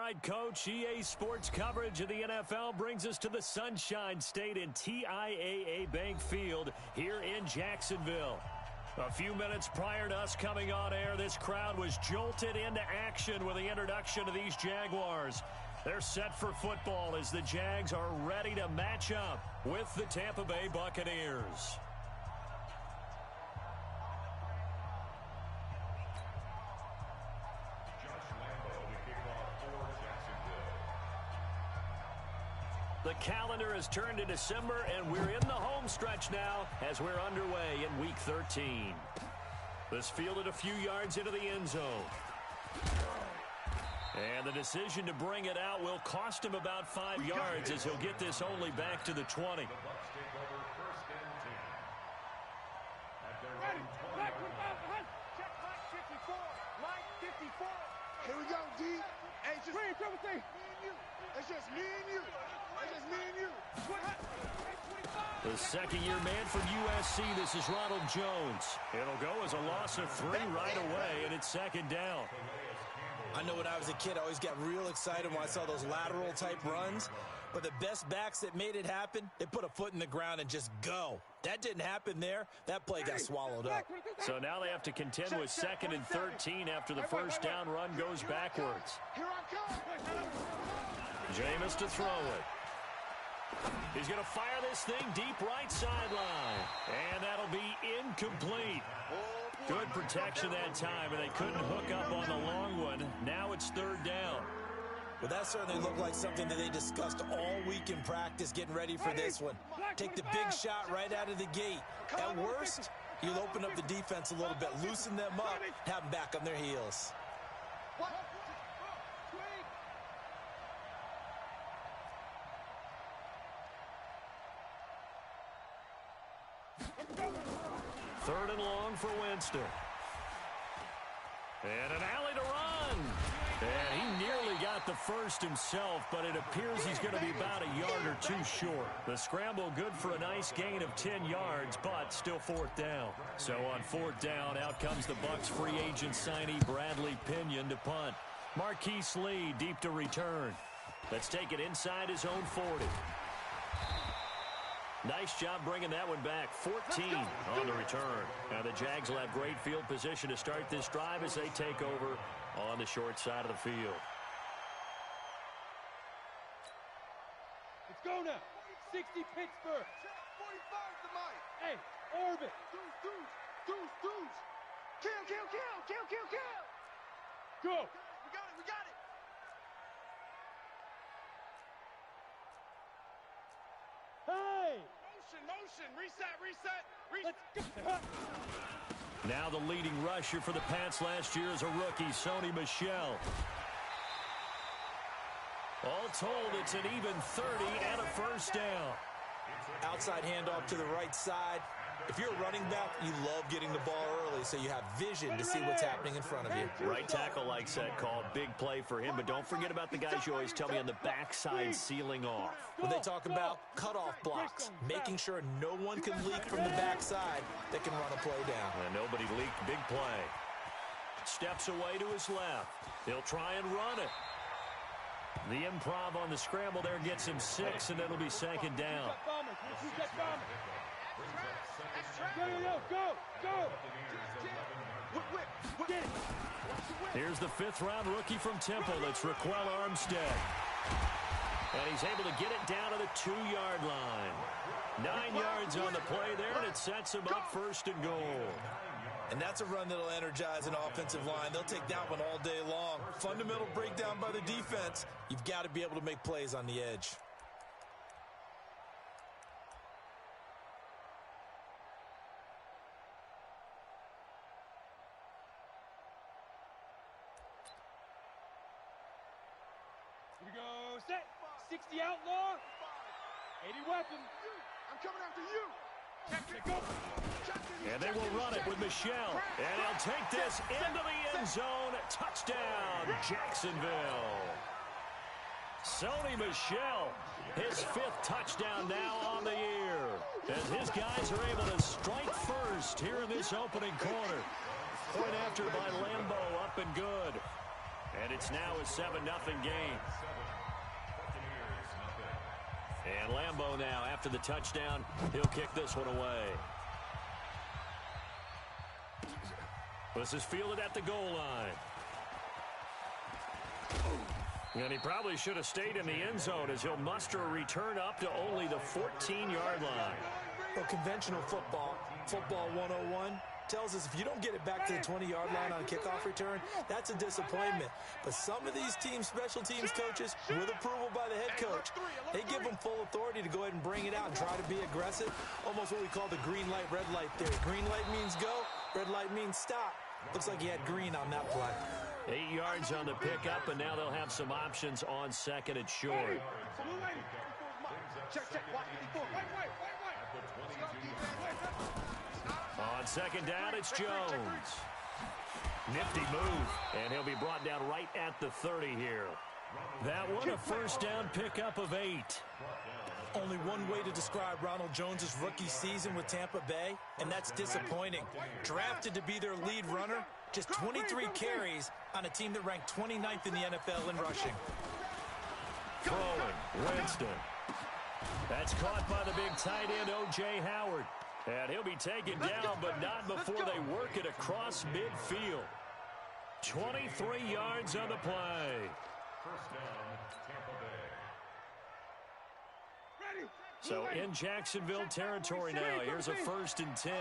right, Coach, EA Sports coverage of the NFL brings us to the Sunshine State in TIAA Bank Field here in Jacksonville. A few minutes prior to us coming on air, this crowd was jolted into action with the introduction of these Jaguars. They're set for football as the Jags are ready to match up with the Tampa Bay Buccaneers. The calendar has turned to December, and we're in the home stretch now as we're underway in Week 13. This fielded a few yards into the end zone. And the decision to bring it out will cost him about 5 yards as he'll get this only back to the 20. Here we go, D. Hey, just me and you. It's just me and you. It's just me and you. The second-year man from USC, this is Ronald Jones. It'll go as a loss of 3 right away, and it's second down. I know when I was a kid, I always got real excited when I saw those lateral-type runs. But the best backs that made it happen, they put a foot in the ground and just go. That didn't happen there. That play got swallowed up. So now they have to contend with 2nd and 13 after the first down run goes backwards. Here I come. Jameis to throw it. He's going to fire this thing deep right sideline. And that'll be incomplete. Good protection that time, and they couldn't hook up on the long one. Now it's 3rd down. Well, that certainly looked like something that they discussed all week in practice getting ready for this one. Take the big shot right out of the gate. At worst, you'll open up the defense a little bit, loosen them up, have them back on their heels. Third and long for Winston. And an alley to run. And he nearly got the first himself, but it appears he's going to be about a yard or 2 short. The scramble good for a nice gain of 10 yards, but still 4th down. So on 4th down, out comes the Bucs free agent signee Bradley Pinion to punt. Marquise Lee deep to return. Let's take it inside his own 40. Nice job bringing that one back. 14 on the return. Now the Jags will have great field position to start this drive as they take over on the short side of the field. Let's go now. 60 Pittsburgh. 45 to Mike. Hey, Orbit. Deuce. Kill. Go. We got it. Hey. Motion. Reset. Let's go. Now the leading rusher for the Pats last year is a rookie, Sony Michel. All told, it's an even 30 and a first down. Outside handoff to the right side. If you're a running back, you love getting the ball early so you have vision to see what's happening in front of you. Right tackle likes that call. Big play for him, but don't forget about the guys you always tell me on the backside sealing off. When they talk about cutoff blocks, making sure no one can leak from the backside that can run a play down. And nobody leaked. Big play. Steps away to his left. He'll try and run it. The improv on the scramble there gets him 6, and it'll be second down. Go. Here's the 5th-round rookie from Temple. It's Raquel Armstead. And he's able to get it down to the 2-yard line. 9 yards on the play there, and it sets him up 1st and goal. And that's a run that'll energize an offensive line. They'll take that one all day long. Fundamental breakdown by the defense. You've got to be able to make plays on the edge. Here we go. Set. 60 outlaw. 80 weapon. I'm coming after you. Go. And they will run it with Michel. And he'll take this into the end zone. Touchdown, Jacksonville. Sony Michel, his 5th touchdown now on the year. As his guys are able to strike first here in this opening quarter. Point after by Lambeau, up and good. And it's now a 7-0 game. And Lambeau now, after the touchdown, he'll kick this one away. This is fielded at the goal line. And he probably should have stayed in the end zone as he'll muster a return up to only the 14-yard line. Well, conventional football 101, tells us if you don't get it back to the 20-yard line on a kickoff return, that's a disappointment. But some of these teams, special teams coaches, with approval by the head coach, they give them full authority to go ahead and bring it out and try to be aggressive, almost what we call the green light, red light theory. Green light means go, red light means stop. Looks like he had green on that play. 8 yards on the pickup, and now they'll have some options on second and short. On second down, it's Jones. Nifty move, and he'll be brought down right at the 30 here. That one a first down pickup of 8. Only one way to describe Ronald Jones' rookie season with Tampa Bay, and that's disappointing. Drafted to be their lead runner, just 23 carries on a team that ranked 29th in the NFL in rushing. Throwing, Winston. That's caught by the big tight end, O.J. Howard. And he'll be taken down, but not before they work it across midfield. 23 yards on the play. First down, Tampa Bay. So in Jacksonville territory now. Here's a 1st and 10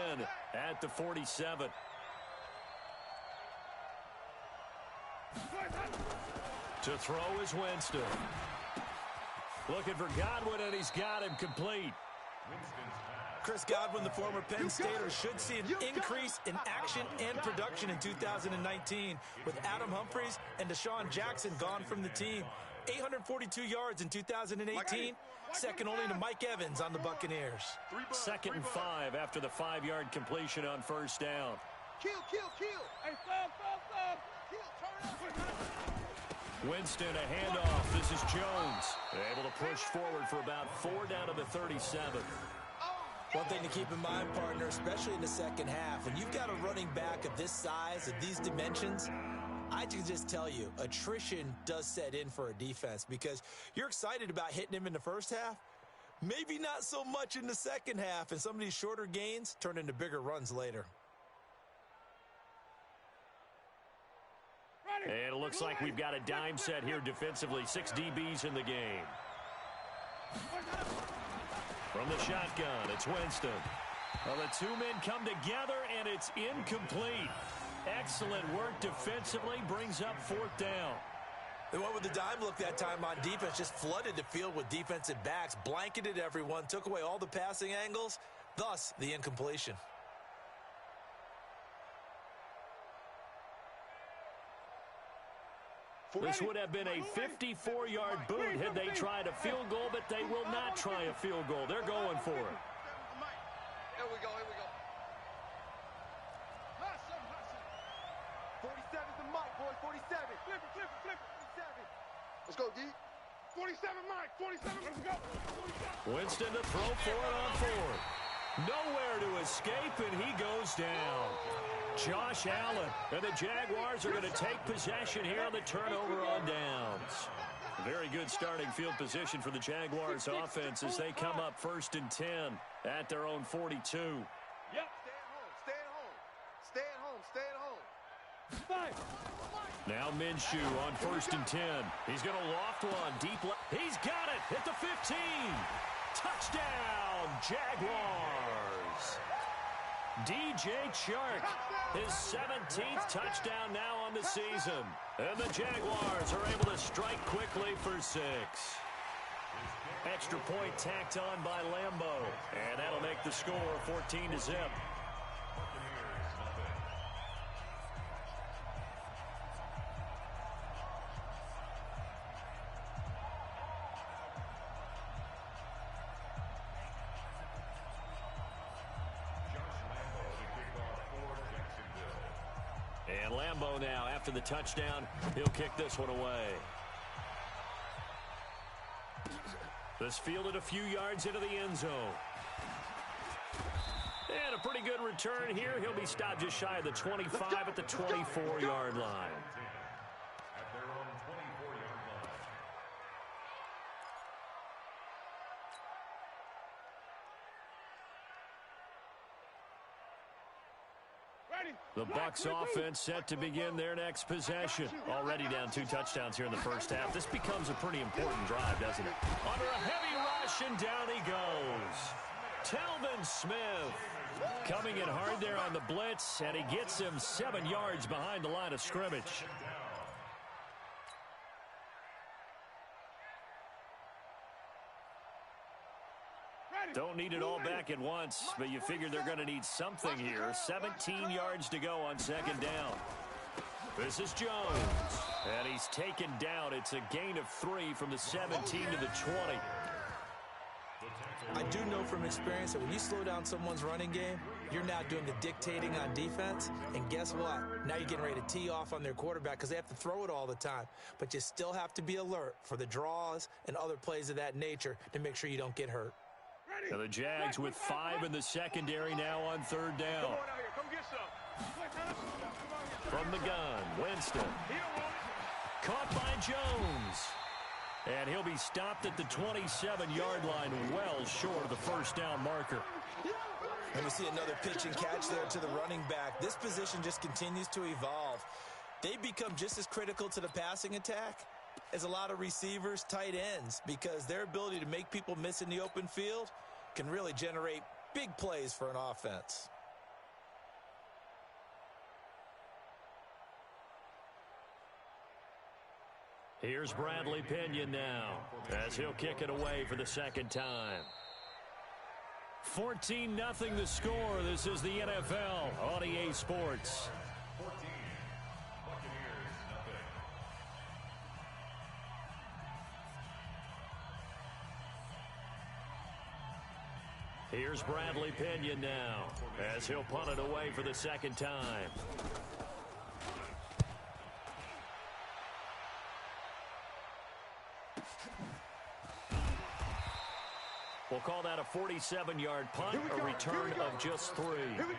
at the 47. To throw is Winston. Looking for Godwin, and he's got him complete. Chris Godwin, the former Penn Stater, should see an increase in action and production in 2019 with Adam Humphries and Deshaun Jackson gone from the team. 842 yards in 2018, second only to Mike Evans on the Buccaneers. 2nd and 5 after the 5-yard completion on first down. Kill. Hey, stop. Kill, turn up. Winston, a handoff. This is Jones. Able to push forward for about 4 down to the 37. One thing to keep in mind, partner, especially in the second half, when you've got a running back of this size, of these dimensions, I can just tell you, attrition does set in for a defense because you're excited about hitting him in the first half. Maybe not so much in the second half, and some of these shorter gains turn into bigger runs later. And it looks like we've got a dime set here defensively. 6 DBs in the game. From the shotgun, it's Winston. Well, the 2 men come together, and it's incomplete. Excellent work defensively, brings up 4th down. They went with the dime look that time on defense, just flooded the field with defensive backs, blanketed everyone, took away all the passing angles, thus the incompletion. This would have been a 54-yard boot had they tried a field goal, but they will not try a field goal. They're going for it. Here we go. 47's the mic, boys. 47. Flip it. 47. Let's go, D. 47, Mike. 47. Let's go. 47. Winston to throw for it on 4th. Nowhere to escape, and he goes down. Josh Allen, and the Jaguars are going to take possession here on the turnover on downs. Very good starting field position for the Jaguars offense as they come up 1st and 10 at their own 42. Yep. Stay at home. Now Minshew on 1st and 10. He's going to loft one deep left. He's got it at the 15. Touchdown, Jaguars. DJ Chark, his 17th touchdown now on the season. And the Jaguars are able to strike quickly for 6. Extra point tacked on by Lambeau. And that'll make the score 14-0. And Lambeau now, after the touchdown, he'll kick this one away. This fielded a few yards into the end zone. And a pretty good return here. He'll be stopped just shy of the 25 at the 24-yard line. The Bucs offense set to begin their next possession. Already down 2 touchdowns here in the first half. This becomes a pretty important drive, doesn't it? Under a heavy rush, and down he goes. Telvin Smith coming in hard there on the blitz, and he gets him 7 yards behind the line of scrimmage. Don't need it all back at once, but you figure they're going to need something here. 17 yards to go on second down. This is Jones, and he's taken down. It's a gain of 3 from the 17 to the 20. I do know from experience that when you slow down someone's running game, you're now doing the dictating on defense. And guess what? Now you're getting ready to tee off on their quarterback because they have to throw it all the time. But you still have to be alert for the draws and other plays of that nature to make sure you don't get hurt. Now the Jags with 5 in the secondary now on third down. From the gun, Winston. Caught by Jones. And he'll be stopped at the 27-yard line, well short of the first down marker. And we see another pitch and catch there to the running back. This position just continues to evolve. They become just as critical to the passing attack as a lot of receivers, tight ends, because their ability to make people miss in the open field can really generate big plays for an offense. Here's Bradley Pinion now as he'll kick it away for the second time. 14-0 the score. This is the NFL on EA Sports. Here's Bradley Pinion now as he'll punt it away for the second time. We'll call that a 47-yard punt, a return of just 3.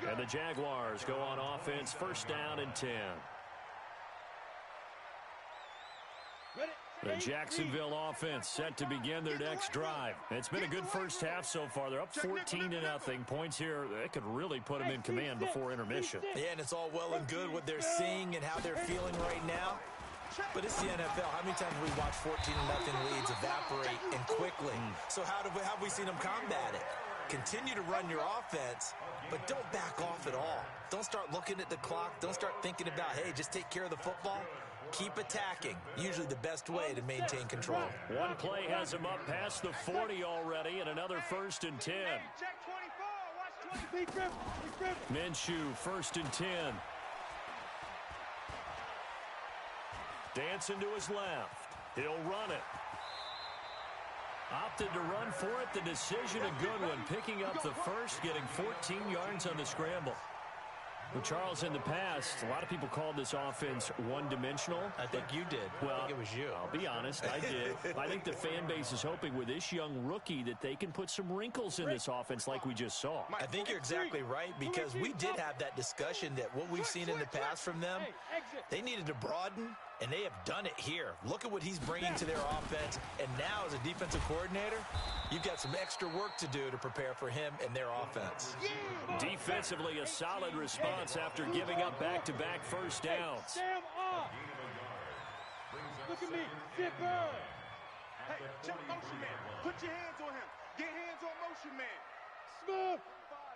And the Jaguars go on offense, first down and 10. The Jacksonville offense set to begin their next drive. It's been a good first half so far. They're up 14-0. Points here, that could really put them in command before intermission. Yeah, and it's all well and good what they're seeing and how they're feeling right now. But it's the NFL. How many times have we watched 14-0 leads evaporate and quickly? So how have we seen them combat it? Continue to run your offense, but don't back off at all. Don't start looking at the clock. Don't start thinking about, hey, just take care of the football. Keep attacking. Usually the best way to maintain control. One play has him up past the 40 already, and another first and 10. Minshew, first and 10. Dancing to his left. He'll run it. Opted to run for it. The decision a good one. Picking up the first, getting 14 yards on the scramble. Well, Charles, in the past, a lot of people called this offense one-dimensional. I think you did. Well, I think it was you. I'll be honest, I did. I think the fan base is hoping with this young rookie that they can put some wrinkles in this offense like we just saw. I think you're exactly right, because we did have that discussion that what we've seen in the past from them, they needed to broaden, and they have done it here. Look at what he's bringing to their offense, and now as a defensive coordinator, you've got some extra work to do to prepare for him and their offense. Defensively, a solid response after giving up back-to-back first downs. Look at me, zipper. Hey, check motion man. Put your hands on him. Get hands on motion man. Smooth.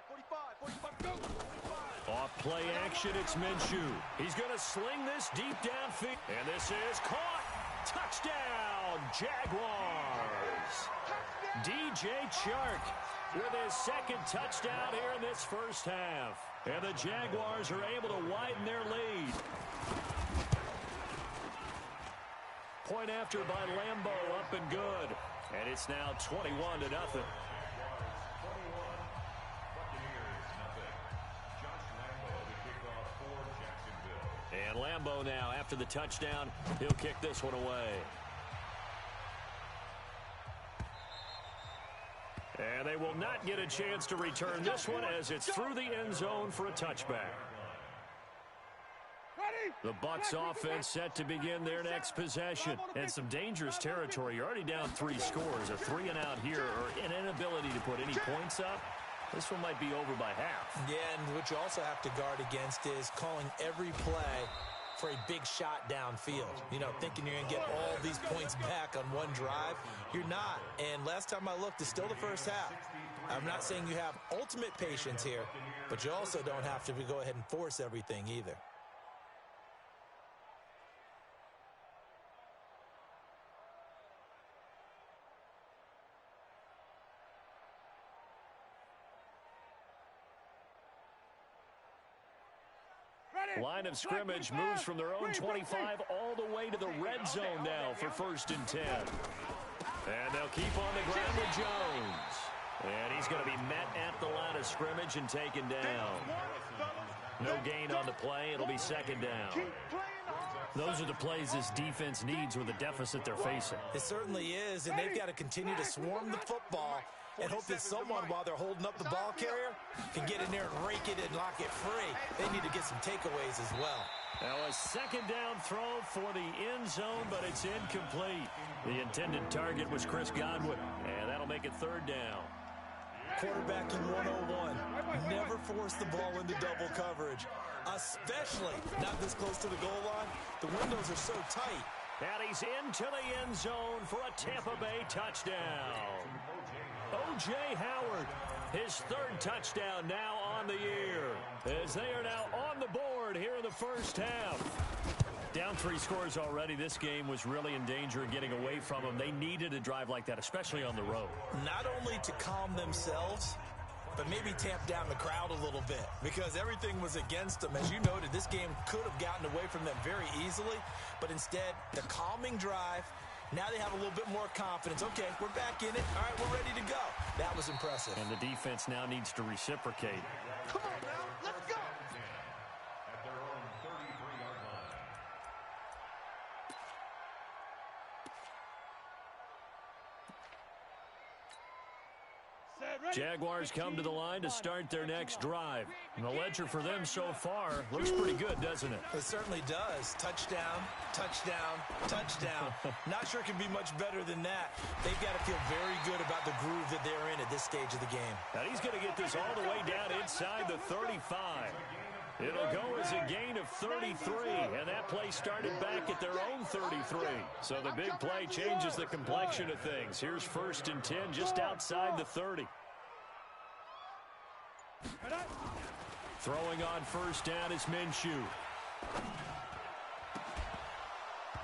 45, go. 45. Off play action, it's Minshew. He's going to sling this deep downfield. And this is caught. Touchdown, Jaguars. DJ Chark with his second touchdown here in this first half. And the Jaguars are able to widen their lead. Point after by Lambo, up and good. And it's now 21-0. And Lambo now, after the touchdown, he'll kick this one away. And they will not get a chance to return this one as it's through the end zone for a touchback. The Bucs offense set to begin their next possession. And some dangerous territory. You're already down 3 scores. A 3-and-out here, or an inability to put any points up. This one might be over by half. Yeah, and what you also have to guard against is calling every play for a big shot downfield. You know, thinking you're going to get all these points back on one drive. You're not. And last time I looked, it's still the first half. I'm not saying you have ultimate patience here, but you also don't have to go ahead and force everything either. Line of scrimmage moves from their own 25 all the way to the red zone now for 1st and 10. And they'll keep on the ground with Jones. And he's going to be met at the line of scrimmage and taken down. No gain on the play. It'll be 2nd down. Those are the plays this defense needs with the deficit they're facing. It certainly is, and they've got to continue to swarm the football and hope that someone, while they're holding up the ball carrier, can get in there and rake it and lock it free. They need to get some takeaways as well. Now a 2nd down throw for the end zone, but it's incomplete. The intended target was Chris Godwin, and that'll make it 3rd down. Quarterbacking 101. Never force the ball into double coverage, especially not this close to the goal line. The windows are so tight. And he's into the end zone for a Tampa Bay touchdown. O.J. Howard, his 3rd touchdown now on the year, as they are now on the board here in the first half. Down 3 scores already. This game was really in danger of getting away from them. They needed a drive like that, especially on the road. Not only to calm themselves, but maybe tamp down the crowd a little bit, because everything was against them. As you noted, this game could have gotten away from them very easily, but instead, the calming drive. Now they have a little bit more confidence. Okay, we're back in it. All right, we're ready to go. That was impressive. And the defense now needs to reciprocate. Come on now, let's go. At their own 33-yard line. Jaguars come to the line to start their next drive. And the ledger for them so far looks pretty good, doesn't it? It certainly does. Touchdown, touchdown, touchdown. Not sure it can be much better than that. They've got to feel very good about the groove that they're in at this stage of the game. And he's going to get this all the way down inside the 35. It'll go as a gain of 33, and that play started back at their own 33. So the big play changes the complexion of things. Here's 1st and 10 just outside the 30. Throwing on 1st down is Minshew.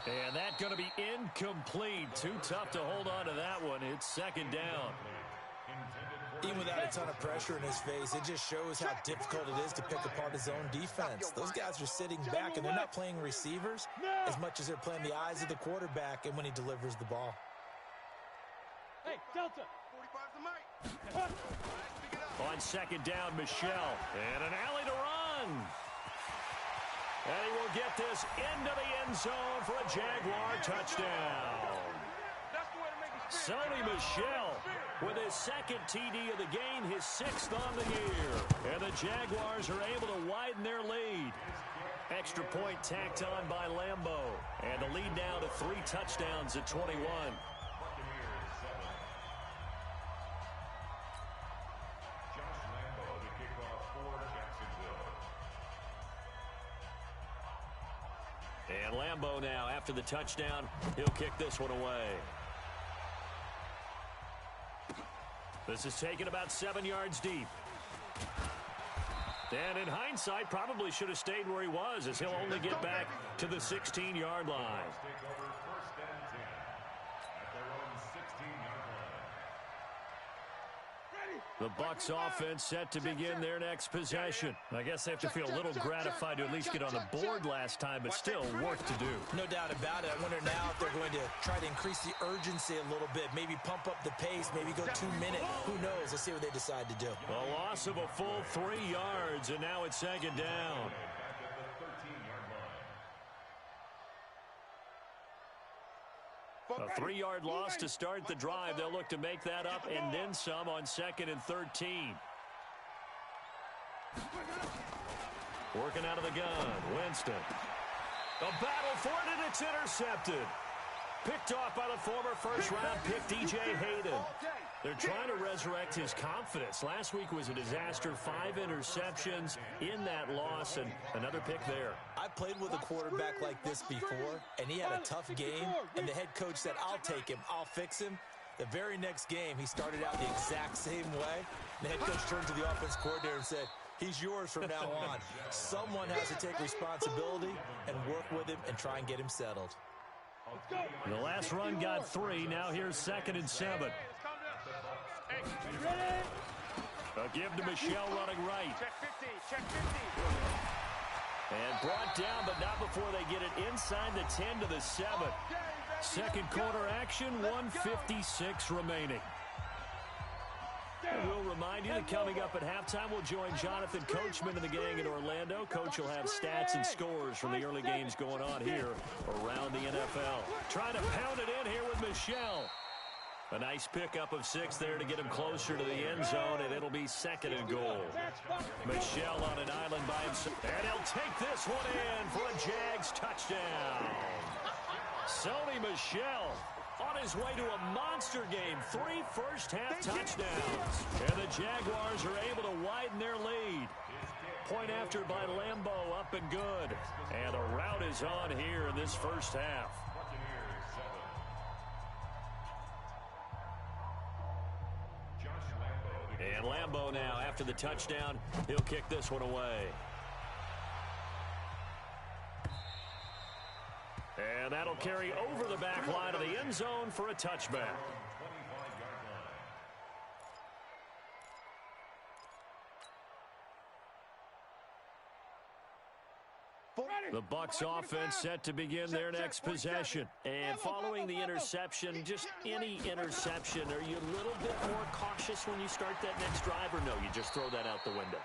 And that's going to be incomplete. Too tough to hold on to that one. It's 2nd down. Even without a ton of pressure in his face, it just shows how difficult it is to pick apart his own defense. Those guys are sitting back, and they're not playing receivers as much as they're playing the eyes of the quarterback and when he delivers the ball. Hey, Delta. 45's the mic. On 2nd down, Michelle. And an alley to run. And he will get this into the end zone for a Jaguar touchdown. Sony Michel with his 2nd TD of the game, his 6th on the year. And the Jaguars are able to widen their lead. Extra point tacked on by Lambeau. And the lead now to 3 touchdowns at 21. And Lambeau now, after the touchdown, he'll kick this one away. This is taken about 7 yards deep. And in hindsight, probably should have stayed where he was, as he'll only get back to the 16-yard line. The Bucs offense set to begin their next possession. I guess they have to feel a little gratified to at least get on the board last time, but still work to do. No doubt about it. I wonder now if they're going to try to increase the urgency a little bit, maybe pump up the pace, maybe go 2 minutes. Who knows? Let's see what they decide to do. A loss of a full 3 yards, and now it's 2nd down. A 3-yard loss to start the drive. They'll look to make that up and then some on 2nd and 13. Working out of the gun, Winston. A battle for it, and it's intercepted. Picked off by the former first-round pick, DJ Hayden. They're trying to resurrect his confidence. Last week was a disaster. 5 interceptions in that loss, and another pick there. I played with a quarterback like this before, and he had a tough game, and the head coach said, I'll take him, I'll fix him. The very next game, he started out the exact same way. The head coach turned to the offense coordinator and said, he's yours from now on. Someone has to take responsibility and work with him and try and get him settled. The last run got 3. Now here's 2nd and 7. A give to Michelle running right. Check 50, check 50. And brought down, but not before they get it inside the 10 to the 7. Second quarter action, 1:56 remaining. And we'll remind you that coming up at halftime, we'll join Jonathan Coachman and the gang in Orlando. Coach will have stats and scores from the early games going on here around the NFL. Trying to pound it in here with Michelle. A nice pickup of 6 there to get him closer to the end zone, and it'll be 2nd and goal. Michelle on an island by himself. And he'll take this one in for a Jags touchdown. Sony Michel on his way to a monster game. 3 first-half touchdowns. And the Jaguars are able to widen their lead. Point after by Lambeau, up and good. And the route is on here in this first half. And Lambeau now, after the touchdown, he'll kick this one away. And that'll carry over the back line of the end zone for a touchback. The Bucs offense set to begin their next possession. And following the interception, just any interception, are you a little bit more cautious when you start that next drive, or no, you just throw that out the window?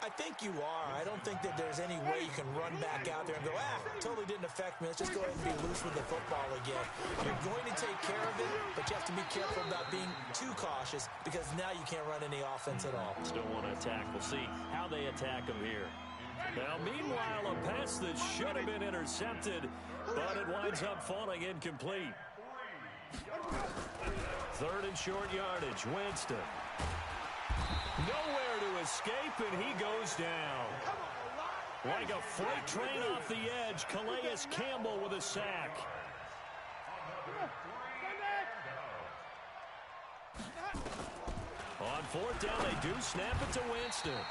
I think you are. I don't think that there's any way you can run back out there and go, totally didn't affect me. Let's just go ahead and be loose with the football again. You're going to take care of it, but you have to be careful about being too cautious because now you can't run any offense at all. Still want to attack. We'll see how they attack him here. Now, meanwhile, a pass that should have been intercepted, but it winds up falling incomplete. 3rd and short yardage. Winston. Nowhere to escape, and he goes down. Like a freight train off the edge, Calais Campbell with a sack. On 4th down, they do snap it to Winston.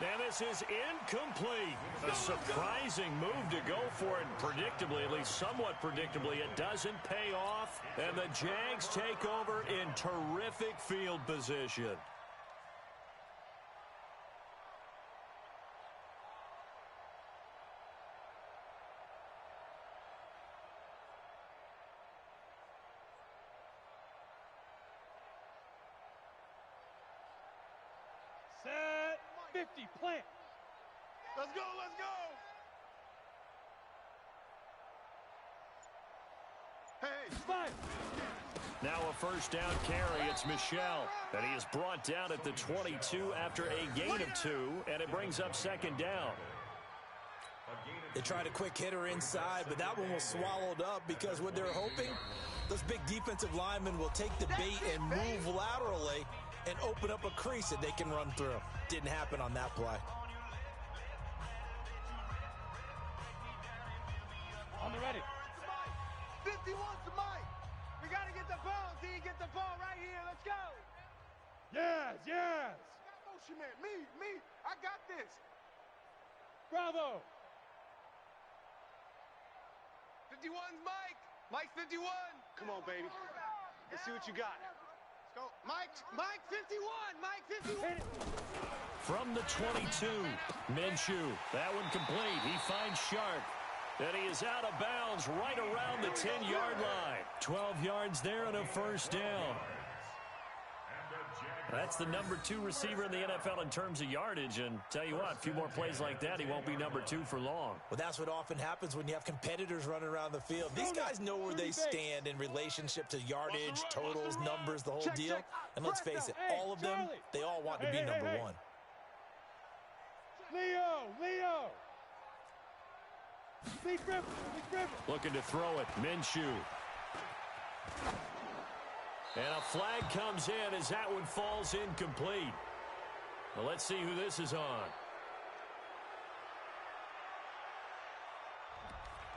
And this is incomplete. A surprising move to go for it. Predictably, at least somewhat predictably, it doesn't pay off. And the Jags take over in terrific field position. Set 50, plant. Let's go, let's go. Hey, Five. Now a first down carry. It's Michel. And he is brought down at the 22 after a gain of 2. And it brings up 2nd down. They tried a quick hitter inside, but that one was swallowed up because what they're hoping, those big defensive linemen will take the bait and move laterally and open up a crease that they can run through. Didn't happen on that play. On the ready. 51 to Mike. We got to get the ball, D. Get the ball right here. Let's go. Yes, yes. Motion man. Me. I got this. Bravo. 51's Mike. Mike's 51. Come on, baby. Let's see what you got. Let's go. Mike 51. Mike 51. From the 22, Minshew. That one complete. He finds Sharp. And he is out of bounds right around the 10-yard line. 12 yards there and a first down. That's the number 2 receiver in the NFL in terms of yardage. And tell you what, a few more plays like that, he won't be number 2 for long. Well, that's what often happens when you have competitors running around the field. These guys know where they stand in relationship to yardage, totals, numbers, the whole deal. And let's face it, all of them, they all want to be number 1. Leo. Lee Griffin. Looking to throw it. Minshew. And a flag comes in as that one falls incomplete. Well, let's see who this is on.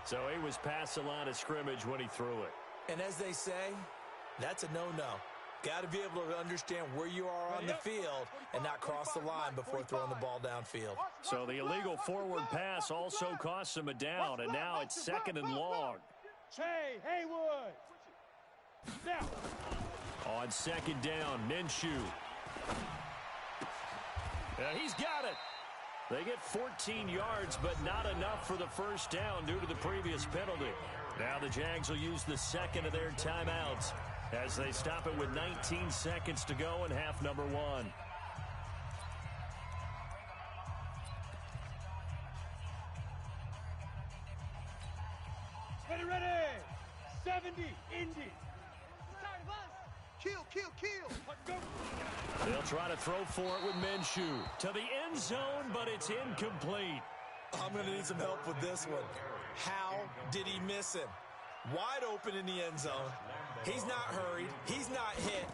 So he was past the line of scrimmage when he threw it. And as they say, that's a no-no. Got to be able to understand where you are on the field and not cross the line before throwing the ball downfield. So the illegal forward pass also costs him a down, and now it's 2nd and long. Hey, Haywood! Now. On 2nd down, Minshew. He's got it. They get 14 yards, but not enough for the first down due to the previous penalty. Now the Jags will use the second of their timeouts as they stop it with 19 seconds to go in half number 1. Ready. 70, Indy. Kill. They'll try to throw for it with Minshew. To the end zone, but it's incomplete. I'm going to need some help with this one. How did he miss him? Wide open in the end zone. He's not hurried. He's not hit.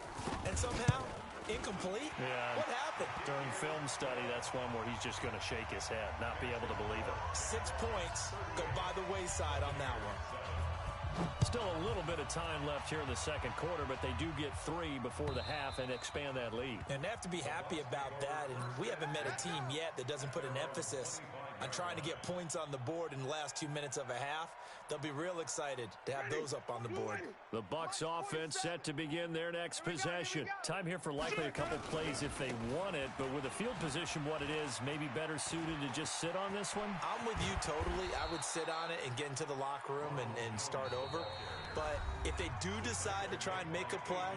And somehow, incomplete? Yeah. What happened? During film study, that's one where he's just going to shake his head, not be able to believe it. 6 points go by the wayside on that one. Still a little bit of time left here in the second quarter, but they do get 3 before the half and expand that lead. And they have to be happy about that, and we haven't met a team yet that doesn't put an emphasis on trying to get points on the board in the last 2 minutes of a half. They'll be real excited to have those up on the board. The Bucs offense set to begin their next possession. Time here for likely a couple plays if they want it, but with the field position what it is, maybe better suited to just sit on this one? I'm with you totally. I would sit on it and get into the locker room and start over. But if they do decide to try and make a play,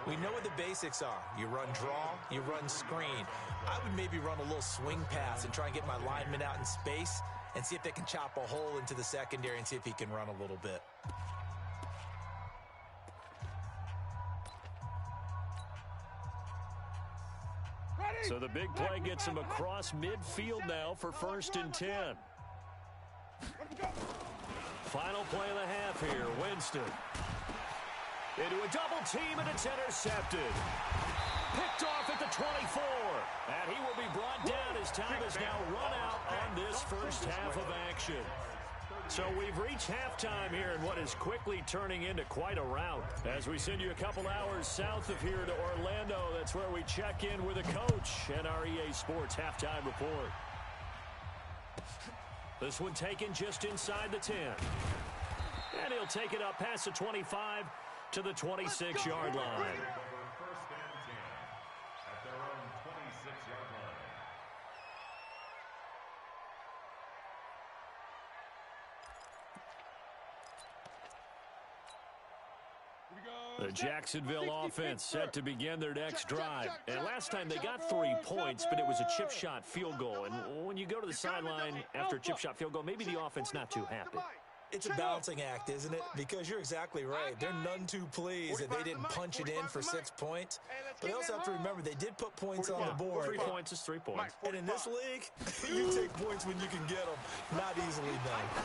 we know what the basics are. You run draw, you run screen. I would maybe run a little swing pass and try and get my lineman out in space and see if they can chop a hole into the secondary and see if he can run a little bit. So the big play gets him across midfield now for 1st and 10. Final play of the half here. Winston. Into a double team, and it's intercepted. Picked off at the 24. And he will be brought down as time has now run out on this first half of action. So we've reached halftime here in what is quickly turning into quite a rout. As we send you a couple hours south of here to Orlando, that's where we check in with a coach and our EA Sports halftime report. This one taken just inside the 10. And he'll take it up past the 25 to the 26-yard line. The Jacksonville offense set to begin their next drive. And last time they got 3 points, but it was a chip shot field goal. And when you go to the sideline after a chip shot field goal, maybe the offense not too happy. It's a balancing act, isn't it? Because you're exactly right. They're none too pleased that they didn't punch it in for 6 points. But they also have to remember they did put points on the board. 3 points is 3 points. And in this league, you take points when you can get them. Not easily done.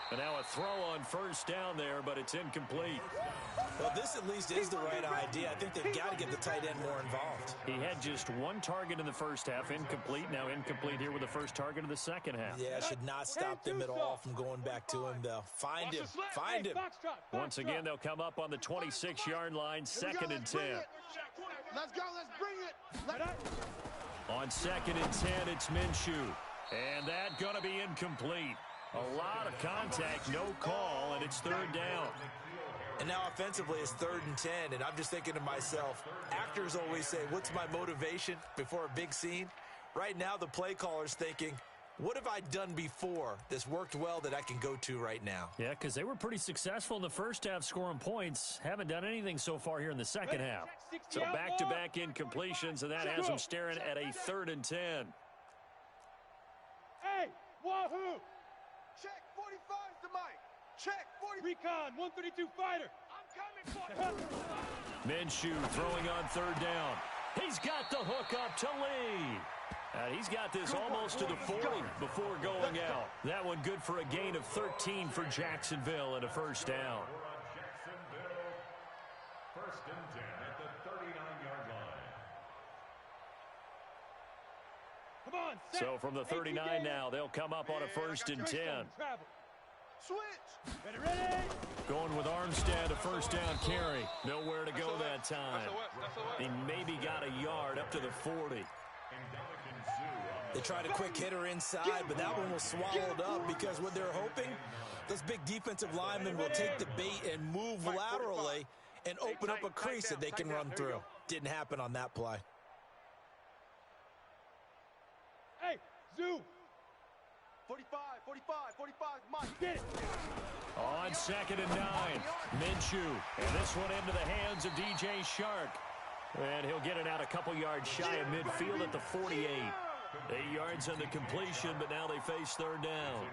And now a throw on first down there, but it's incomplete. Well, this at least is the right idea. I think they've got to get the tight end more involved. He had just 1 target in the first half, incomplete. Now incomplete here with the first target of the second half. Yeah, should not stop them at all from going back to him, though. Find him. Find him. Once again, they'll come up on the 26-yard line, 2nd and 10. Let's go. Let's bring it. On 2nd and 10, it's Minshew. And that going to be incomplete. A lot of contact, no call, and it's 3rd down. And now offensively it's 3rd and 10, and I'm just thinking to myself, actors always say, what's my motivation before a big scene? Right now the play caller's thinking, what have I done before that's worked well that I can go to right now? Yeah, because they were pretty successful in the first half scoring points. Haven't done anything so far here in the second half. So back-to-back incompletions, and that has them staring at a 3rd and 10. Hey, wahoo! Check 45's the mic. Check 40. Recon 132 fighter. I'm coming for Minshew throwing on 3rd down. He's got the hook up to lead. He's got this almost to the 40 before going out. That one good for a gain of 13 for Jacksonville and a first down. First and 10 at the 39-yard line. Come on, set. So from the 39 now, they'll come up on a first and 10. Travel. Switch. Ready. Going with Armstead, a first down carry. Nowhere to go that time. He maybe got a yard up to the 40. They tried a quick hitter inside, but that one was swallowed up because what they're hoping, those big defensive linemen will take the bait and move laterally and open up a crease that they can run through. Didn't happen on that play. Hey, Zoo. 45, Mike. Get it. On second and 9, Minshew. And this one into the hands of DJ Shark. And he'll get it out a couple yards shy of midfield at the 48. 8 yards on the completion, but now they face third down.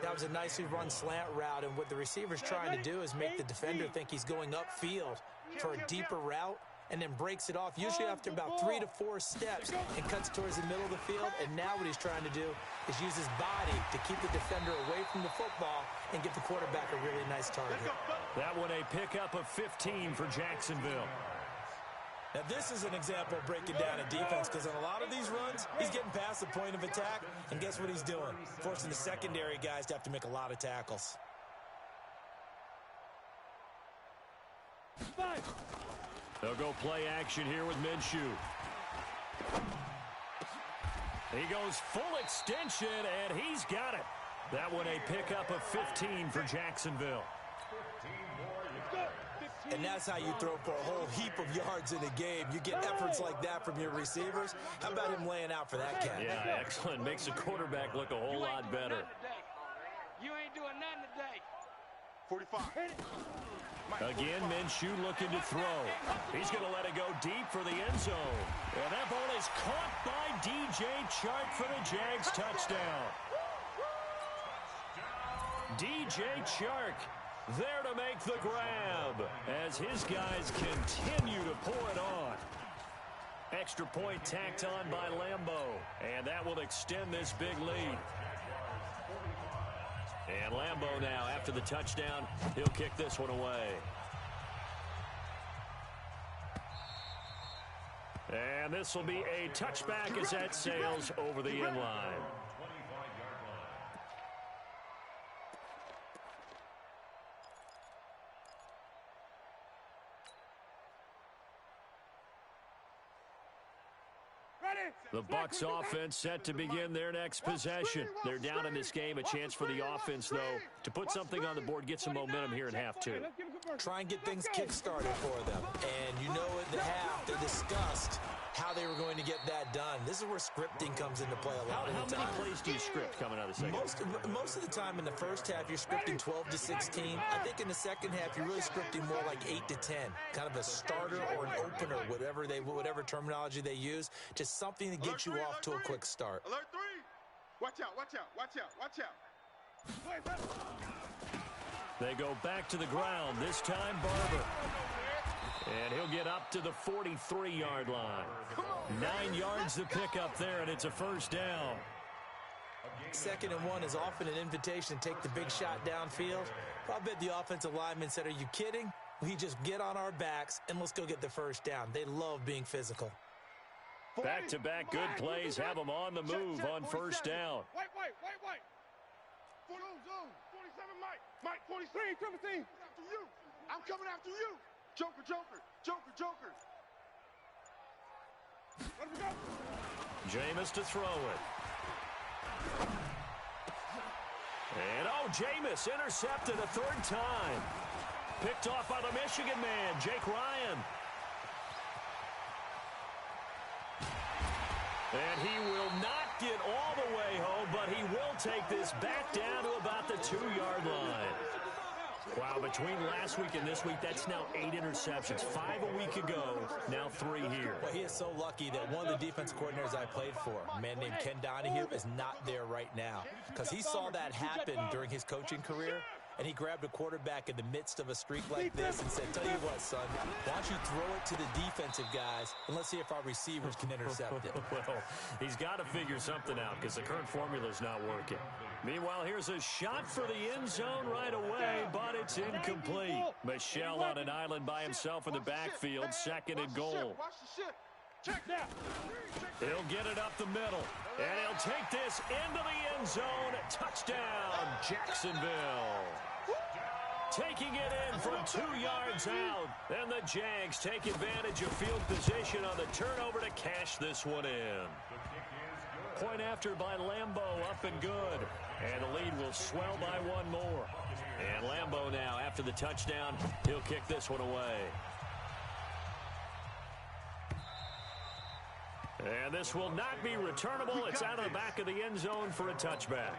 That was a nicely run slant route, and what the receiver's trying to do is make the defender think he's going upfield for a deeper route, and then breaks it off, usually after about 3 to 4 steps, and cuts towards the middle of the field. And now what he's trying to do is use his body to keep the defender away from the football and give the quarterback a really nice target. That one a pickup of 15 for Jacksonville. Now this is an example of breaking down a defense, because on a lot of these runs, he's getting past the point of attack, and guess what he's doing? Forcing the secondary guys to have to make a lot of tackles. 5. They'll go play action here with Minshew. He goes full extension, and he's got it. That one a pickup of 15 for Jacksonville. And that's how you throw for a whole heap of yards in a game. You get efforts like that from your receivers. How about him laying out for that catch? Yeah, excellent. Makes the quarterback look a whole lot better. You ain't doing nothing today. 45. Again, Minshew looking to throw. He's going to let it go deep for the end zone. And that ball is caught by DJ Chark for the Jags touchdown. DJ Chark there to make the grab as his guys continue to pour it on. Extra point tacked on by Lambo, and that will extend this big lead. And Lambo now, after the touchdown, he'll kick this one away. And this will be a touchback as that sails over the end line. The Bucs offense set to begin their next possession. They're down in this game. A chance for the offense, though, to put something on the board, get some momentum here in half two. Try and get things kick-started for them. And you know at the half, they discussed how they were going to get that done. This is where scripting comes into play a lot of the time. How many plays do you script coming out of the second? Most of the time in the first half, you're scripting 12 to 16. I think in the second half, you're really scripting more like 8 to 10. Kind of a starter or an opener, whatever terminology they use. Just something to get you off to a quick start. Alert 3. Watch out, watch out, watch out, watch out. They go back to the ground. This time, Barber. And he'll get up to the 43-yard line. 9 yards to pick up there, and it's a first down. 2nd and 1 is often an invitation to take the big shot downfield. I bet the offensive lineman said, "Are you kidding? We just get on our backs and let's go get the first down." They love being physical. Back-to-back good plays have them on the move on first down. Wait. 47, Mike, 43, 17. After you. I'm coming after you. Joker. Let him go. Jameis to throw it. And, Jameis intercepted a 3rd time. Picked off by the Michigan man, Jake Ryan. And he will not get all the way home, but he will take this back down to about the 2-yard line. Wow, between last week and this week, that's now 8 interceptions. 5 a week ago, now 3 here. Well, he is so lucky that one of the defense coordinators I played for, a man named Ken Donahue, is not there right now. Because he saw that happen during his coaching career, and he grabbed a quarterback in the midst of a streak like this and said, tell you what, son, why don't you throw it to the defensive guys, and let's see if our receivers can intercept it. Well, he's got to figure something out because the current formula's not working. Meanwhile, here's a shot for the end zone right away, but it's incomplete. Michel on an island by himself in the backfield, 2nd and goal. He'll get it up the middle, and he'll take this into the end zone. Touchdown, Jacksonville. Taking it in from 2 yards out, and the Jags take advantage of field position on the turnover to cash this one in. Point after by Lambeau, up and good. And the lead will swell by 1 more. And Lambeau now, after the touchdown, he'll kick this one away. And this will not be returnable. It's out of the back of the end zone for a touchback.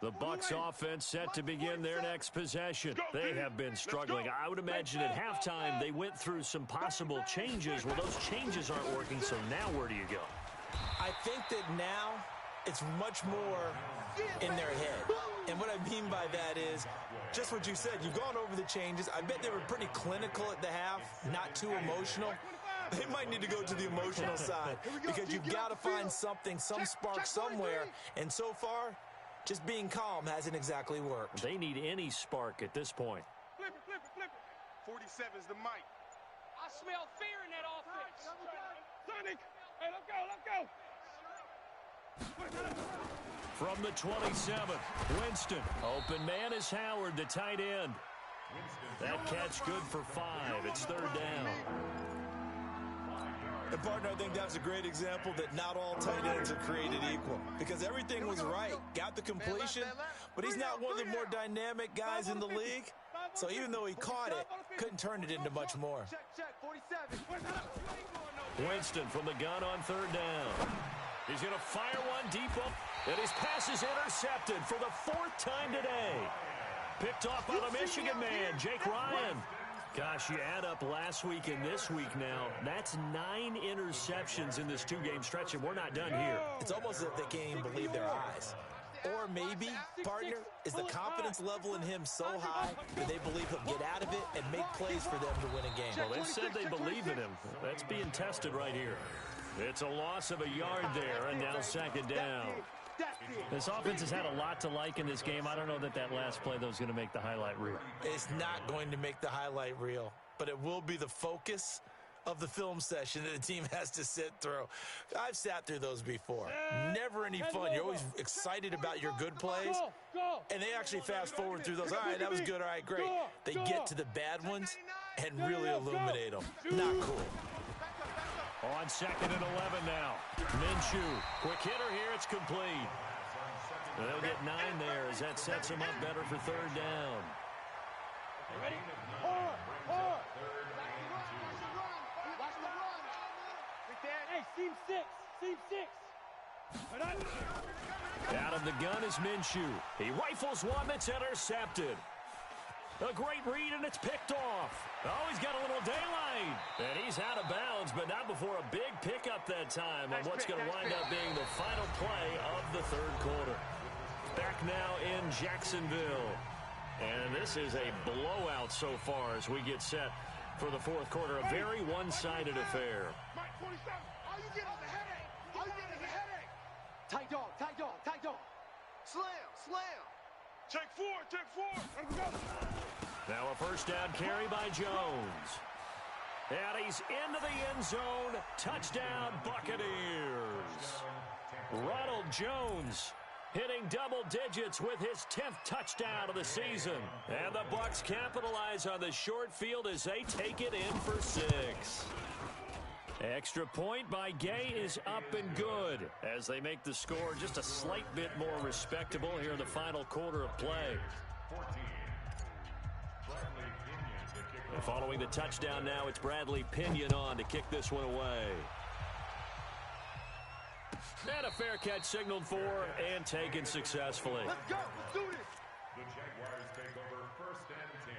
The Bucs offense set to begin their next possession. They have been struggling. I would imagine at halftime they went through some possible changes. Well, those changes aren't working, so now where do you go? I think that now it's much more in their head. And what I mean by that is just what you said. You've gone over the changes. I bet they were pretty clinical at the half, not too emotional. They might need to go to the emotional side because you've got to find something, some spark somewhere. And so far, just being calm hasn't exactly worked. They need any spark at this point. Flip it. 47's the mic. I smell fear in that offense. Sonic, hey, let's go. From the 27th, Winston. Open man is Howard, the tight end. That catch good for 5. It's 3rd down. And, partner, I think that's a great example that not all tight ends are created equal. Because everything was right. Got the completion, but he's not one of the more dynamic guys in the league. So even though he caught it, couldn't turn it into much more. Check, 47. Winston from the gun on 3rd down. He's going to fire one deep up, and his pass is intercepted for the 4th time today. Picked off by the Michigan man, Jake Ryan. Gosh, you add up last week and this week now, that's 9 interceptions in this 2-game stretch, and we're not done here. It's almost as if they can't even believe their eyes. Or maybe, partner, is the confidence level in him so high that they believe he'll get out of it and make plays for them to win a game. Well, they've said they believe in him. That's being tested right here. It's a loss of a yard there, and now 2nd down. This offense has had a lot to like in this game. I don't know that last play, though, is going to make the highlight reel. It's not going to make the highlight reel, but it will be the focus of the film session that the team has to sit through. I've sat through those before. Never any fun. You're always excited about your good plays, and they actually fast forward through those. All right, that was good. All right, great. They get to the bad ones and really illuminate them. Not cool. On 2nd and 11 now. Minshew, quick hitter here, it's complete. They'll get 9 there as that sets them up better for 3rd down. Ready? Hey, seam 6. Out of the gun is Minshew. He rifles one that's intercepted. A great read, and it's picked off. Oh, he's got a little daylight. And he's out of bounds, but not before a big pickup that time on what's going to wind up being the final play of the 3rd quarter. Back now in Jacksonville. And this is a blowout so far as we get set for the 4th quarter. A very one-sided affair. Mike 47, all you get is a headache. All you get is a headache. Tight dog. Slam. Check 4. Let's go. Now a 1st down carry by Jones. And he's into the end zone. Touchdown, Buccaneers. Ronald Jones hitting double digits with his 10th touchdown of the season. And the Bucs capitalize on the short field as they take it in for 6. Extra point by Gay is up and good as they make the score just a slight bit more respectable here in the final quarter of play. And following the touchdown now, it's Bradley Pinion on to kick this one away. And a fair catch signaled for and taken successfully. Let's go. Let's do this. The Jaguars take over 1st and 10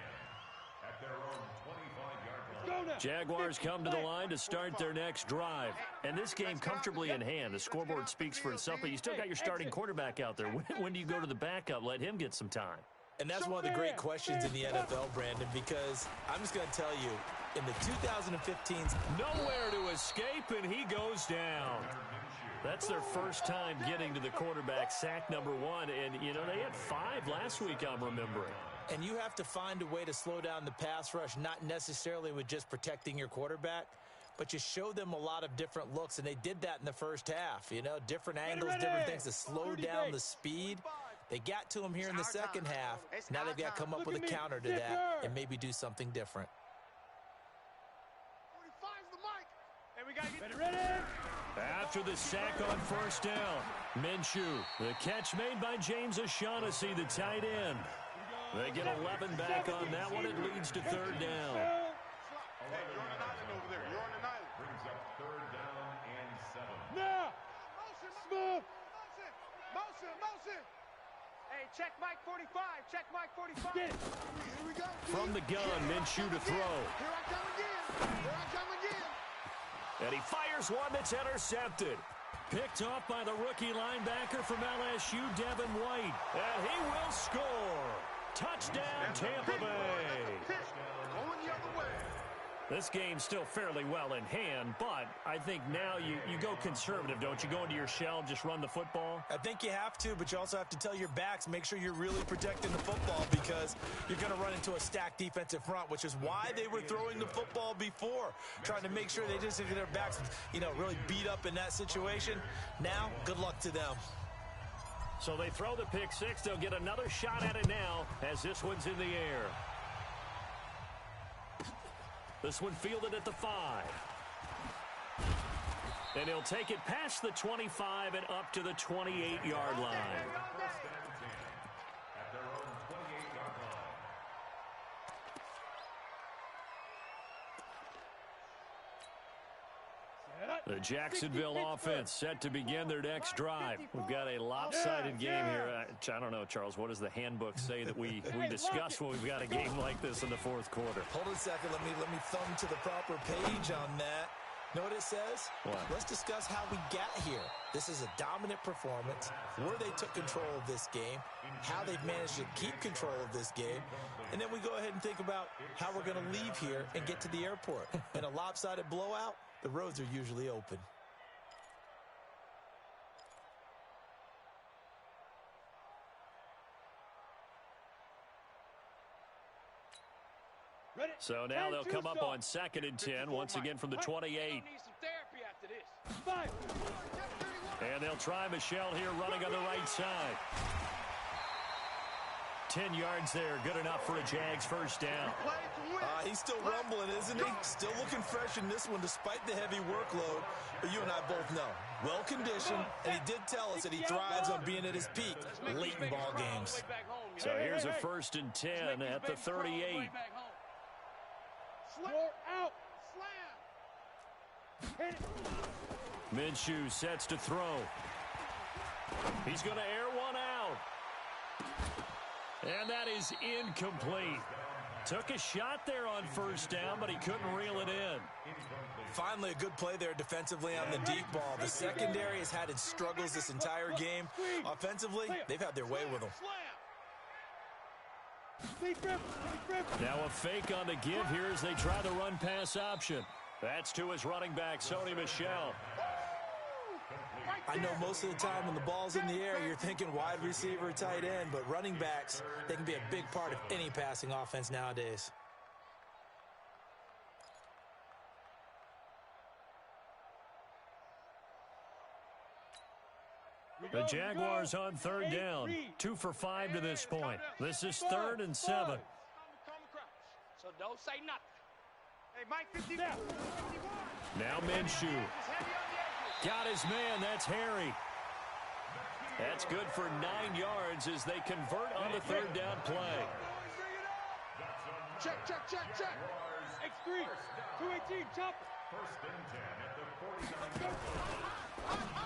at their own 25-yard line. Jaguars come to the line to start their next drive. And this game comfortably in hand. The scoreboard speaks for itself, but you still got your starting quarterback out there. When do you go to the backup? Let him get some time. And that's one of the great questions in the NFL, Brandon, because I'm just going to tell you, in the 2015s, nowhere to escape, and he goes down. That's their first time getting to the quarterback, sack number 1. And, you know, they had 5 last week, I'm remembering. And you have to find a way to slow down the pass rush, not necessarily with just protecting your quarterback, but you show them a lot of different looks, and they did that in the first half. You know, different angles, different things to slow down the speed. They got to him here in the second half. Now they've got to come up with a counter to that and maybe do something different. 45's the mic. Hey, we got to get Ready. After the sack on first down, Minshew, the catch made by James O'Shaughnessy, the tight end. They get 11 back on that one. It leads to 3rd down. Hey, you're on an island over there. You're on an island. Brings up 3rd down and 7. Now. Smooth. Motion. Hey, check Mike 45. Check Mike 45. Get it. Here we go. From the gun, Minshew to throw. Here I come again. And he fires one that's intercepted. Picked off by the rookie linebacker from LSU, Devin White. And he will score. Touchdown, Tampa Bay. Going the other way. This game's still fairly well in hand, but I think now you go conservative, don't you? Go into your shell, just run the football? I think you have to, but you also have to tell your backs, make sure you're really protecting the football because you're going to run into a stacked defensive front, which is why they were throwing the football before, trying to make sure they just get their backs, you know, really beat up in that situation. Now, good luck to them. So they throw the pick six. They'll get another shot at it now as this one's in the air. This one fielded at the 5. And he'll take it past the 25 and up to the 28-yard line. 1st and 10 at their own 28-yard line. The Jacksonville offense set to begin their next drive. We've got a lopsided game here. I don't know, Charles, what does the handbook say that we discuss when we've got a game like this in the 4th quarter? Hold on a second. Let me thumb to the proper page on that. Know what it says? What? Let's discuss how we got here. This is a dominant performance, where they took control of this game, how they've managed to keep control of this game, and then we go ahead and think about how we're going to leave here and get to the airport. In a lopsided blowout, the roads are usually open. So now they'll come up on 2nd and 10, once again from the 28. Need some therapy after this. 5. And they'll try Michelle here running on the right side. 10 yards there, good enough for a Jags first down. He's still rumbling, isn't he? Still looking fresh in this one despite the heavy workload. But you and I both know, well-conditioned, and he did tell us that he thrives on being at his peak late in ball games. So here's a 1st and 10 at the 38. You're out. Slam. Hit it. Minshew sets to throw. He's going to air one out. And that is incomplete. Took a shot there on first down, but he couldn't reel it in. Finally, a good play there defensively on the deep ball. The secondary has had its struggles this entire game. Offensively, they've had their way with them. Now a fake on the give here as they try the run-pass option. That's to his running back, Sony Michel. I know most of the time when the ball's in the air, you're thinking wide receiver, tight end, but running backs, they can be a big part of any passing offense nowadays. The Jaguars on 3rd down. 2 for 5 to this point. This is 3rd and 7. So don't say nothing. Hey, Mike 51. Now Minshew. Got his man. That's Harry. That's good for 9 yards as they convert on the 3rd down play. Check. X3. 218. Chop. 1st and 10 at the 49-yard line.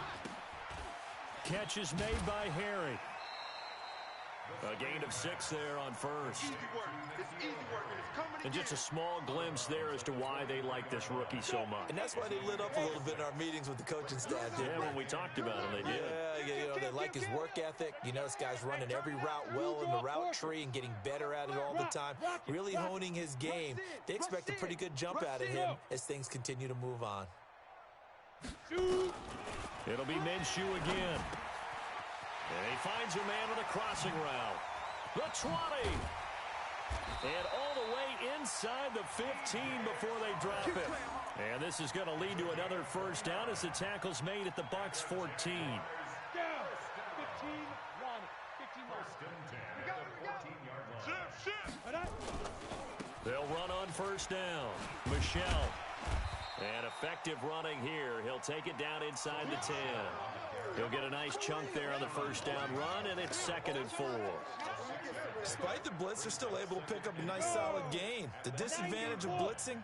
catch is made by Harry. A gain of 6 there on first. Easy work. It's easy work, and it's coming And just a small glimpse there as to why they like this rookie so much. And that's why they lit up a little bit in our meetings with the coaching staff, didn't Yeah, they? when we talked about him, they did. Yeah, they like his work ethic. This guy's running every route well in the route tree and getting better at it all the time, really honing his game. They expect a pretty good jump out of him as things continue to move on. It'll be Minshew again. And he finds a man with a crossing route. The 20. And all the way inside the 15 before they drop it. And this is going to lead to another first down as the tackle's made at the Bucs 14. Down. 15-1. 15-1. They'll run on first down. Michelle. And effective running here. He'll take it down inside the 10. He'll get a nice chunk there on the first down run, and it's 2nd and 4. Despite the blitz, they're still able to pick up a nice solid gain. The disadvantage of blitzing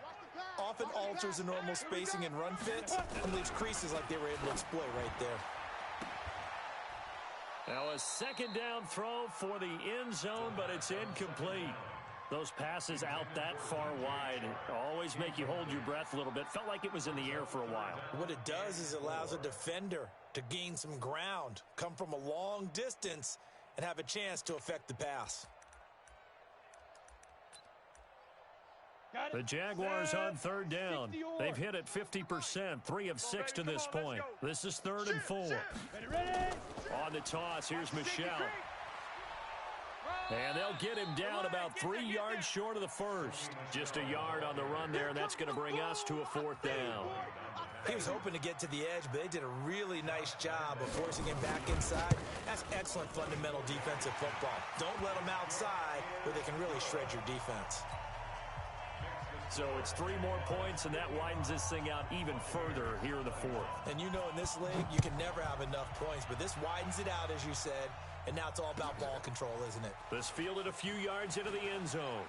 often alters the normal spacing and run fits and leaves creases like they were able to exploit right there. Now a second down throw for the end zone, but it's incomplete. Those passes out that far wide always make you hold your breath a little bit. Felt like it was in the air for a while. What it does is it allows a defender to gain some ground, come from a long distance, and have a chance to affect the pass. The Jaguars on third down. They've hit it 50%, 3 of 6 to this point. This is 3rd and 4. On the toss, here's Michelle. And they'll get him down about 3 yards short of the first. Just a yard on the run there, and that's going to bring us to a 4th down. He was hoping to get to the edge, but they did a really nice job of forcing him back inside. That's excellent fundamental defensive football. Don't let them outside where they can really shred your defense. So it's 3 more points, and that widens this thing out even further here in the 4th. And in this league, you can never have enough points, but this widens it out, as you said, and now it's all about ball control, isn't it? This fielded a few yards into the end zone.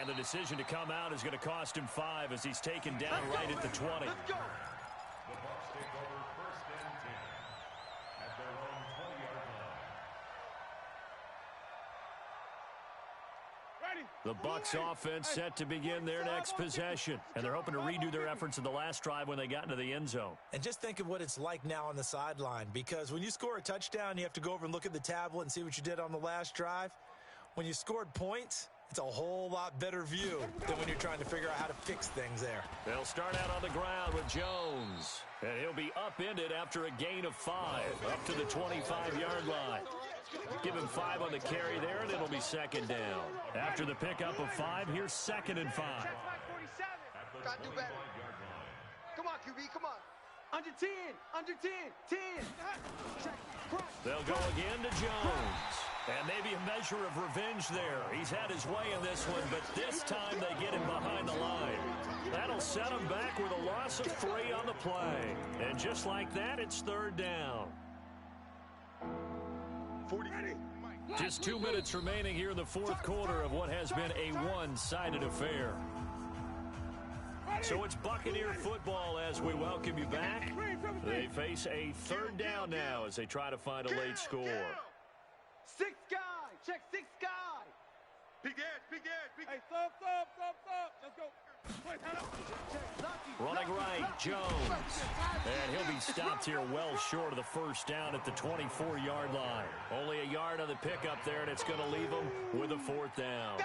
And the decision to come out is going to cost him 5 as he's taken down right at the 20. The Bucs take over 1st and 10 at their own 20-yard line. The Bucs offense set to begin their next possession. And they're hoping to redo their efforts in the last drive when they got into the end zone. And just think of what it's like now on the sideline, because when you score a touchdown, you have to go over and look at the tablet and see what you did on the last drive. When you scored points, it's a whole lot better view than when you're trying to figure out how to fix things there. They'll start out on the ground with Jones. And he'll be upended after a gain of 5 up to the 25-yard line. Give him 5 on the carry there, and it'll be 2nd down. After the pickup of 5, here's 2nd and 5. Gotta do better. Come on, QB, come on. Under 10, under 10, 10. They'll go again to Jones. And maybe a measure of revenge there. He's had his way in this one, but this time they get him behind the line. That'll set him back with a loss of 3 on the play. And just like that, it's 3rd down. 40. Just 2 minutes remaining here in the 4th quarter of what has been a one-sided affair. So it's Buccaneer football as we welcome you back. They face a 3rd down now as they try to find a late score. 6 guy. Check 6 guy. Big edge, big edge, big edge. Hey, thump. Let's go. Running right, Jones. And he'll be stopped here well short of the first down at the 24-yard line. Only a yard on the pickup there, and it's going to leave him with a 4th down.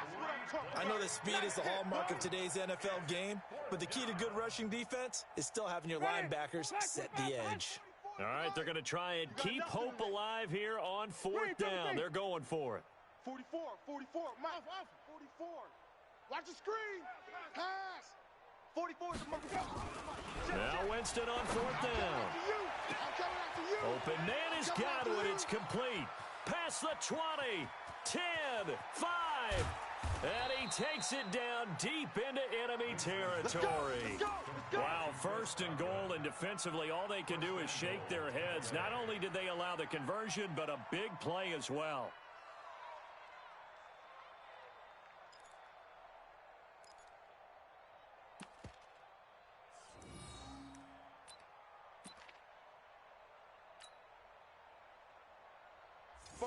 I know that speed is the hallmark of today's NFL game, but the key to good rushing defense is still having your linebackers set the edge. All right, they're going to try and keep hope alive here on 4th down. They're going for it. 44, 44. Mouth, 44. Watch the screen. Pass. 44 is the motherfucker. Now Winston on 4th down. Open man has got it. It's complete. Past the 20. 10. 5. And he takes it down deep into enemy territory. Wow, 1st and goal, and defensively all they can do is shake their heads. Not only did they allow the conversion, but a big play as well.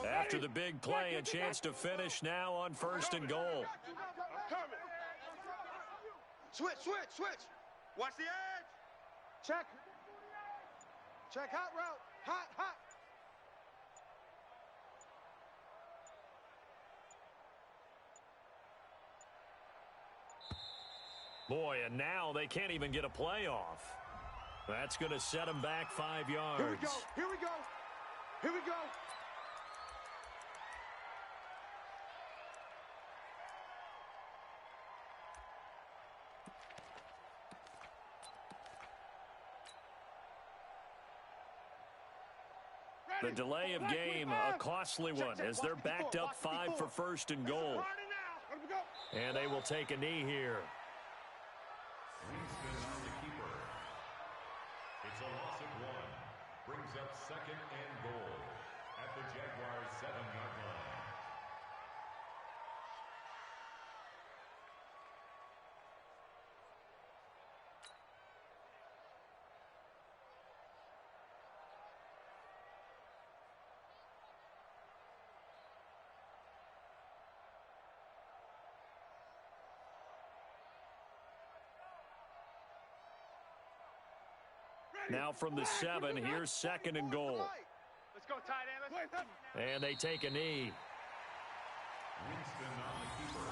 After the big play, a chance to finish now on 1st and goal. Switch. Watch the edge. Check. Hot route. Hot. Boy, and now they can't even get a play off. That's going to set them back 5 yards. Here we go. The delay of game, a costly one, as they're backed up 5 for 1st and goal. And they will take a knee here. Winston on the keeper. It's a loss of 1. Brings up 2nd and goal at the Jaguars' 7-yard line. Now from the 7, here's 2nd and goal. Let's go, tight end. And they take a knee. Winston on the keeper.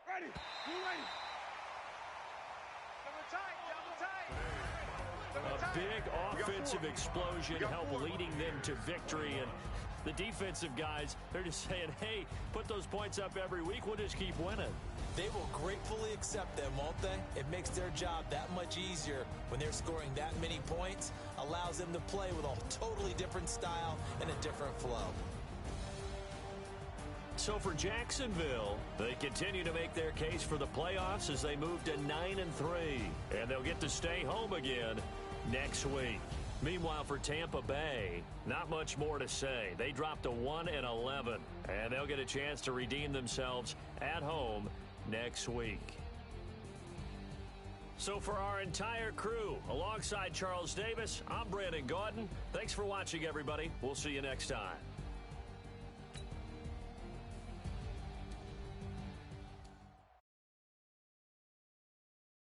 Ready. A big offensive explosion helped leading them to victory. And the defensive guys, they're just saying, hey, put those points up every week. We'll just keep winning. They will gratefully accept them, won't they? It makes their job that much easier when they're scoring that many points. Allows them to play with a totally different style and a different flow. So for Jacksonville, they continue to make their case for the playoffs as they move to 9-3. And they'll get to stay home again next week. Meanwhile, for Tampa Bay, not much more to say. They dropped to 1-11, and they'll get a chance to redeem themselves at home next week. So for our entire crew, alongside Charles Davis, I'm Brandon Gaudin. Thanks for watching, everybody. We'll see you next time.